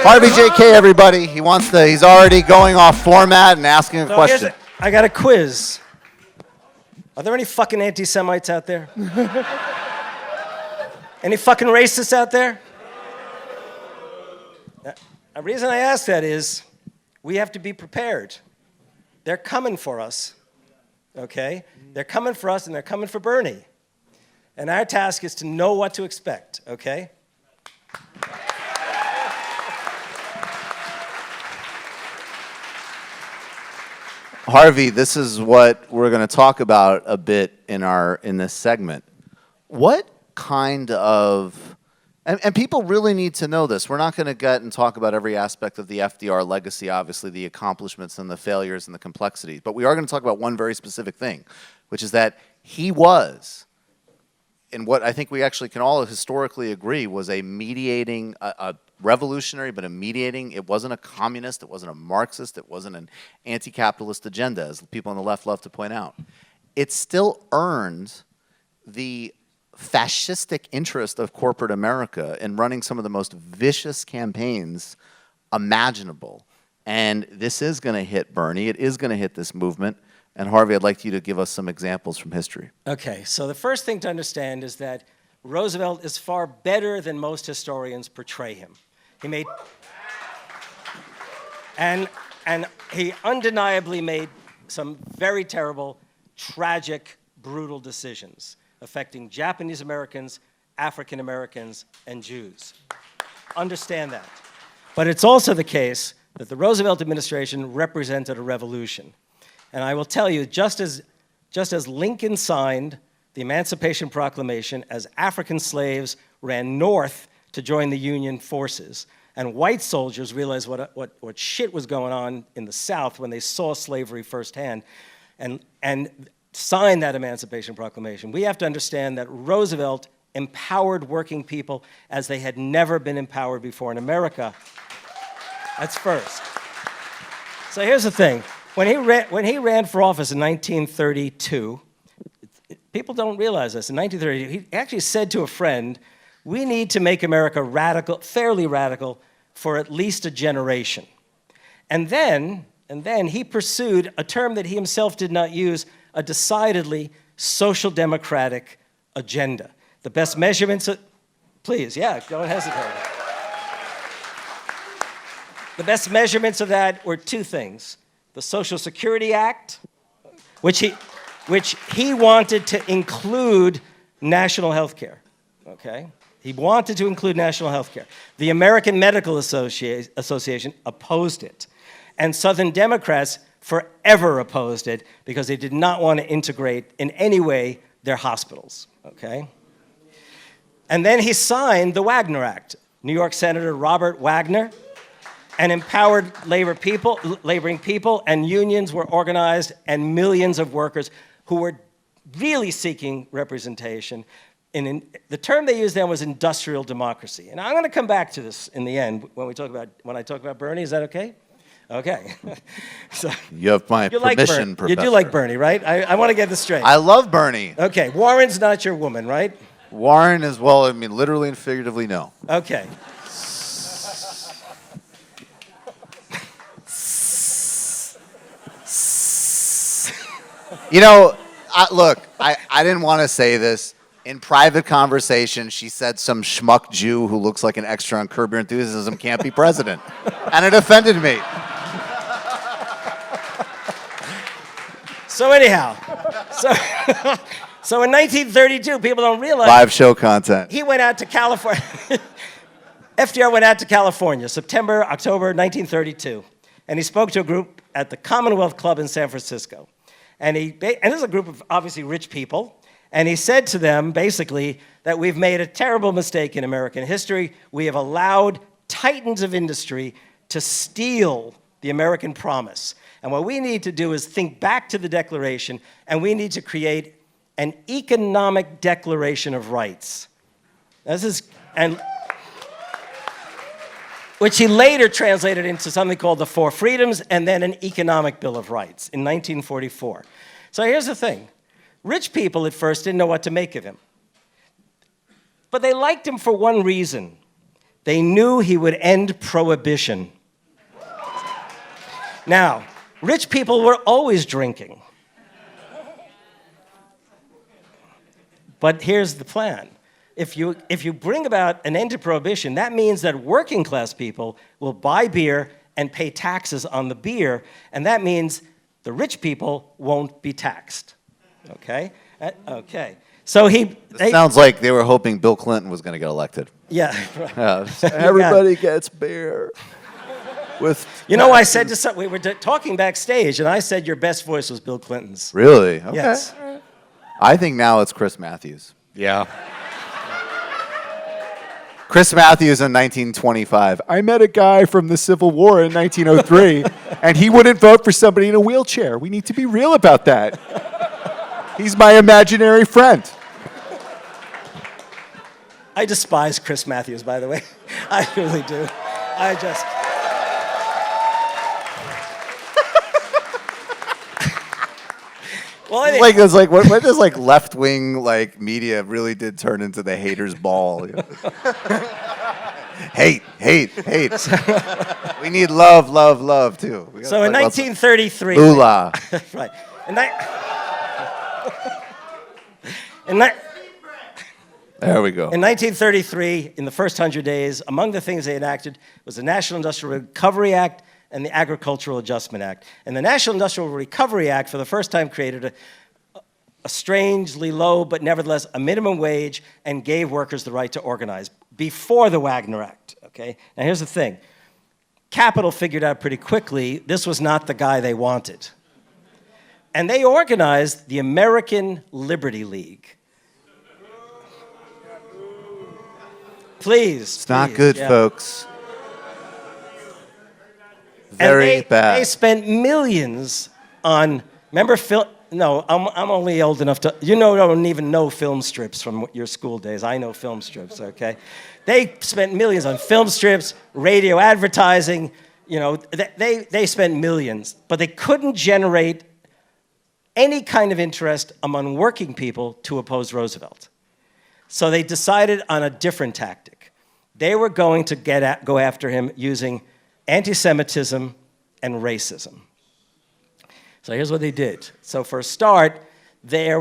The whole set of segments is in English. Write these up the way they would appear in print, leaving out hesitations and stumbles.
Harvey Kaye, everybody. He's already going off format and asking a question. I got a quiz. Are there any fucking anti-Semites out there? Any fucking racists out there? The reason I ask that is we have to be prepared. They're coming for us, okay? They're coming for us and they're coming for Bernie. And our task is to know what to expect, okay? Harvey, this is what we're going to talk about a bit in this segment. What kind of, and people really need to know this. We're not going to get and talk about every aspect of the FDR legacy, obviously the accomplishments and the failures and the complexities, but we are going to talk about one very specific thing, which is that he was, in what I think we actually can all historically agree was a mediating, a revolutionary, but a mediating. It wasn't a communist, it wasn't a Marxist, it wasn't an anti-capitalist agenda, as people on the left love to point out. It still earned the fascistic interest of corporate America in running some of the most vicious campaigns imaginable. And this is going to hit Bernie, it is going to hit this movement. And Harvey, I'd like you to give us some examples from history. Okay, so the first thing to understand is that Roosevelt is far better than most historians portray him. He made, and he undeniably made some very terrible, tragic, brutal decisions affecting Japanese Americans, African Americans, and Jews. Understand that. But it's also the case that the Roosevelt administration represented a revolution. And I will tell you, just as Lincoln signed the Emancipation Proclamation, as African slaves ran north to join the Union forces, and white soldiers realized what shit was going on in the South when they saw slavery firsthand, and signed that Emancipation Proclamation. We have to understand that Roosevelt empowered working people as they had never been empowered before in America. That's first. So here's the thing. When he ran for office in 1932, people don't realize this. In 1932, he actually said to a friend, "We need to make America radical, fairly radical, for at least a generation." And then he pursued a term that he himself did not use, a decidedly social democratic agenda. The best measurements of, please, yeah, don't hesitate. The best measurements of that were two things. The Social Security Act, which he wanted to include national health care, okay? He wanted to include national health care. The American Medical Association opposed it. And Southern Democrats forever opposed it because they did not want to integrate in any way their hospitals, okay? And then he signed the Wagner Act. New York Senator Robert Wagner, and empowered laboring people, and unions were organized, and millions of workers who were really seeking representation. The term they used then was industrial democracy. And I'm going to come back to this in the end when I talk about Bernie. Is that okay? Okay. So, you have my permission, Professor. You do like Bernie, right? I want to get this straight. I love Bernie. Okay. Warren's not your woman, right? Warren is, well, I mean, literally and figuratively, no. Okay. You know, look, I didn't want to say this. In private conversation, she said some schmuck Jew who looks like an extra on Curb Your Enthusiasm can't be president. And it offended me. So anyhow, so in 1932, people don't realize. Live show content. He went out to California. FDR went out to California, September, October 1932. And he spoke to a group at the Commonwealth Club in San Francisco. And this is a group of obviously rich people. And he said to them, basically, that we've made a terrible mistake in American history. We have allowed titans of industry to steal the American promise. And what we need to do is think back to the Declaration, and we need to create an economic declaration of rights. Which he later translated into something called the Four Freedoms, and then an Economic Bill of Rights in 1944. So here's the thing. Rich people at first didn't know what to make of him. But they liked him for one reason. They knew he would end prohibition. Now, rich people were always drinking. But here's the plan. If you bring about an end to prohibition, that means that working class people will buy beer and pay taxes on the beer, and that means the rich people won't be taxed. Okay? Okay. So Sounds like they were hoping Bill Clinton was going to get elected. Yeah. Everybody gets beer. I said to some, we were talking backstage, and I said your best voice was Bill Clinton's. Really? Okay. Yes. I think now it's Chris Matthews. Yeah. Chris Matthews in 1925. I met a guy from the Civil War in 1903, and he wouldn't vote for somebody in a wheelchair. We need to be real about that. He's my imaginary friend. I despise Chris Matthews, by the way. I really do. I just... Well, It's like what does like left wing media really did turn into the haters' ball. Hate. We need love too. So in 1933, Lula. right? There we go. In 1933, in the first 100 days, among the things they enacted was the National Industrial Recovery Act and the Agricultural Adjustment Act. And the National Industrial Recovery Act, for the first time, created a strangely low, but nevertheless a minimum wage, and gave workers the right to organize before the Wagner Act. Okay? Now here's the thing. Capital figured out pretty quickly this was not the guy they wanted. And they organized the American Liberty League. Please. It's not good, folks. Very bad. They spent millions on. Remember film? No, I'm only old enough to. Don't even know film strips from your school days. I know film strips. Okay, they spent millions on film strips, radio advertising. They spent millions, but they couldn't generate any kind of interest among working people to oppose Roosevelt. So they decided on a different tactic. They were going to go after him using anti-Semitism and racism. So here's what they did. So for a start, they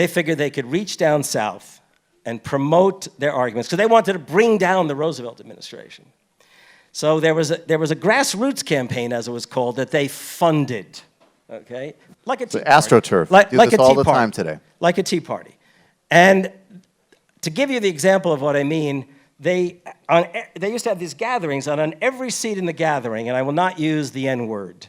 figured they could reach down south and promote their arguments, because they wanted to bring down the Roosevelt administration. So there was a grassroots campaign, as it was called, that they funded, okay? Like a Tea Party. AstroTurf. Like this a all Tea the Party. time today. Like a Tea Party. And to give you the example of what I mean, they used to have these gatherings, and on every seat in the gathering, and I will not use the N-word,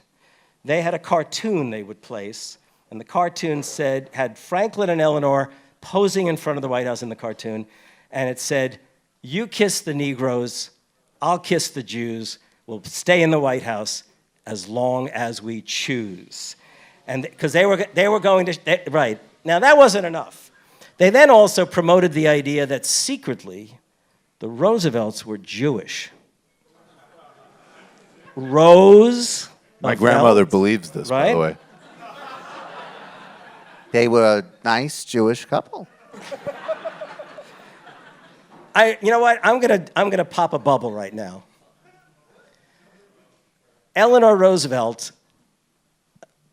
they had a cartoon they would place, and the cartoon had Franklin and Eleanor posing in front of the White House in the cartoon, and it said, "You kiss the Negroes, I'll kiss the Jews, we'll stay in the White House as long as we choose." And because they were going to, right. Now that wasn't enough. They then also promoted the idea that secretly, the Roosevelts were Jewish. Rose. My grandmother believes this, by right? the way. They were a nice Jewish couple. You know what? I'm gonna pop a bubble right now. Eleanor Roosevelt,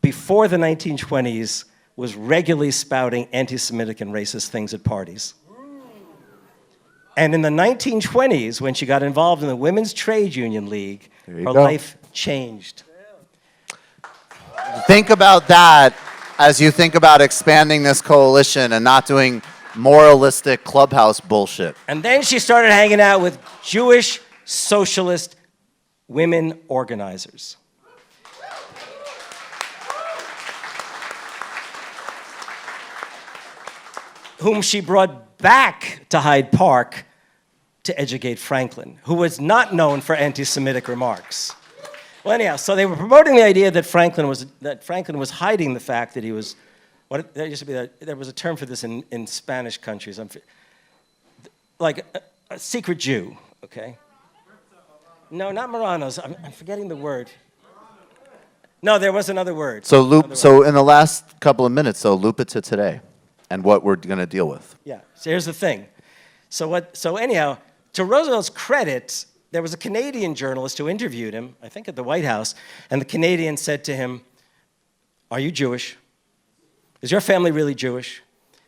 before the 1920s, was regularly spouting anti-Semitic and racist things at parties. And in the 1920s, when she got involved in the Women's Trade Union League, her life changed. Think about that as you think about expanding this coalition and not doing moralistic clubhouse bullshit. And then she started hanging out with Jewish socialist women organizers. Whom she brought back to Hyde Park to educate Franklin, who was not known for anti-Semitic remarks. Well, anyhow, so they were promoting the idea that Franklin was hiding the fact that he was, there was a term for this in Spanish countries, like a secret Jew, okay? No, not Marranos. I'm forgetting the word. No, there was another word. So in the last couple of minutes, loop it to today and what we're going to deal with. Yeah. So here's the thing. So anyhow, to Roosevelt's credit, there was a Canadian journalist who interviewed him, I think at the White House, and the Canadian said to him, "Are you Jewish? Is your family really Jewish?"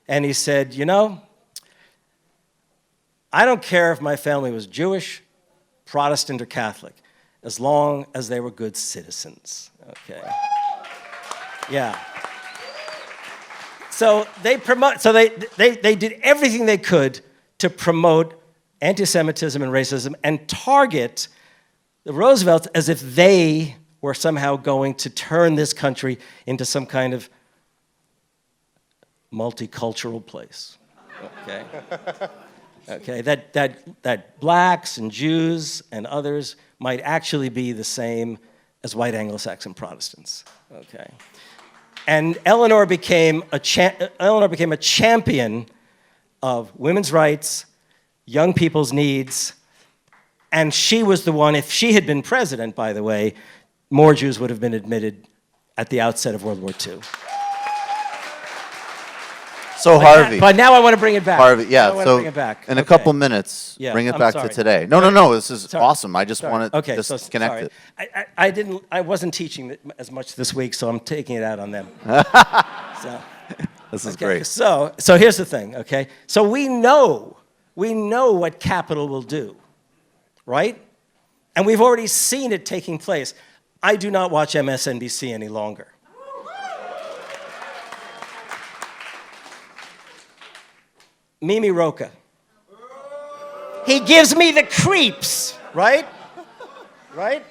And he said, "You know, I don't care if my family was Jewish, Protestant, or Catholic, as long as they were good citizens." Okay. Yeah. So they did everything they could to promote anti-Semitism and racism and target the Roosevelts as if they were somehow going to turn this country into some kind of multicultural place. Okay. Okay. That blacks and Jews and others might actually be the same as white Anglo-Saxon Protestants. Okay. And Eleanor became a champion of women's rights, young people's needs, and she was the one, if she had been president, by the way, more Jews would have been admitted at the outset of World War II. So Harvey. But now I want to bring it back. Harvey, yeah. Bring So it back. in a couple minutes, Yeah, bring it I'm back sorry. to today. No. This is Sorry. awesome. I just want to Okay, just connect sorry. it. I wasn't teaching as much this week, so I'm taking it out on them. So, This is okay, great. So here's the thing, okay? So we know what capital will do, right? And we've already seen it taking place. I do not watch MSNBC any longer. Mimi Roca. He gives me the creeps, right? Right?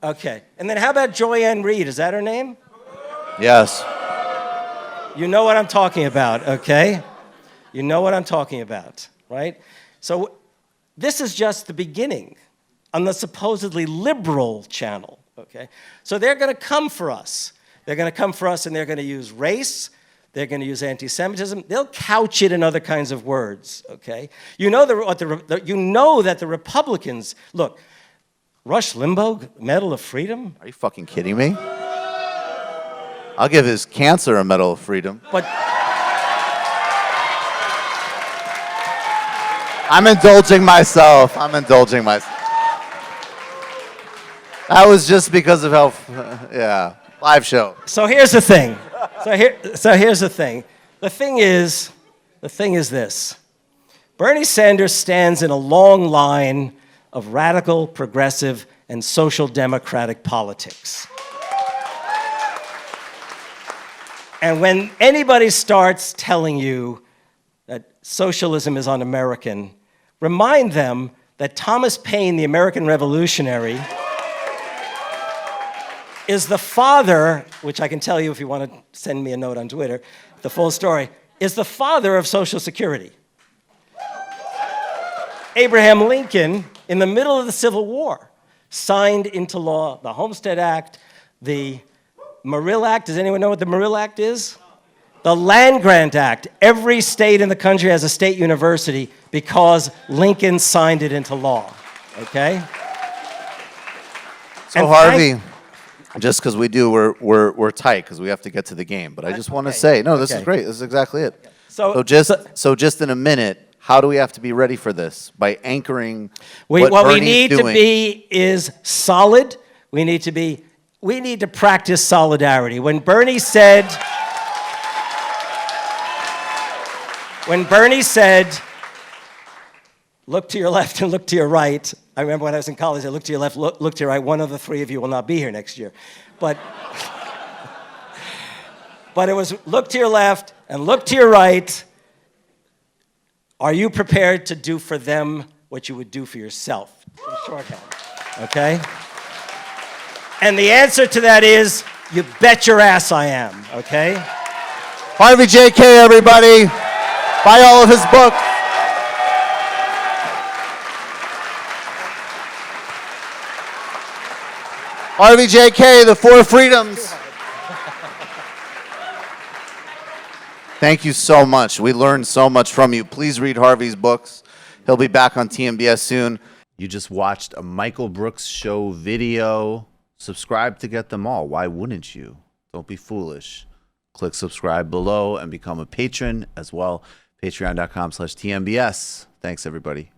Okay. And then how about Joyanne Reed? Is that her name? Yes. You know what I'm talking about, okay? You know what I'm talking about, right? So this is just the beginning on the supposedly liberal channel, okay? So they're going to come for us. They're going to come for us and they're going to use race. They're going to use anti-Semitism. They'll couch it in other kinds of words, okay? You know that the Republicans, look, Rush Limbaugh, Medal of Freedom. Are you fucking kidding me? I'll give his cancer a Medal of Freedom. But I'm indulging myself. That was just because of how, yeah, live show. so here's the thing. So here's the thing. The thing is this. Bernie Sanders stands in a long line of radical, progressive, and social democratic politics. And when anybody starts telling you that socialism is un-American, remind them that Thomas Paine, the American revolutionary, is the father, which I can tell you if you want to send me a note on Twitter, the full story, is the father of Social Security. Abraham Lincoln, in the middle of the Civil War, signed into law the Homestead Act, the Morrill Act. Does anyone know what the Morrill Act is? The Land Grant Act. Every state in the country has a state university because Lincoln signed it into law, okay? So And Harvey, just because we do, we're tight because we have to get to the game. But I just want to say, no, this is Okay. great. This is exactly it. So just in a minute, how do we have to be ready for this? By anchoring what we Bernie's need to doing. be is solid. We need to practice solidarity. When Bernie said, look to your left and look to your right. I remember when I was in college, I looked to your left, look to your right. One of the three of you will not be here next year. But it was look to your left and look to your right. Are you prepared to do for them what you would do for yourself? In shorthand, okay? And the answer to that is, you bet your ass I am, okay? Harvey J. Kaye, everybody. Buy all of his books. Harvey J. Kaye, The Four Freedoms. Thank you so much. We learned so much from you. Please read Harvey's books. He'll be back on TMBS soon. You just watched a Michael Brooks Show video. Subscribe to get them all. Why wouldn't you? Don't be foolish. Click subscribe below and become a patron as well. Patreon.com/TMBS. Thanks, everybody.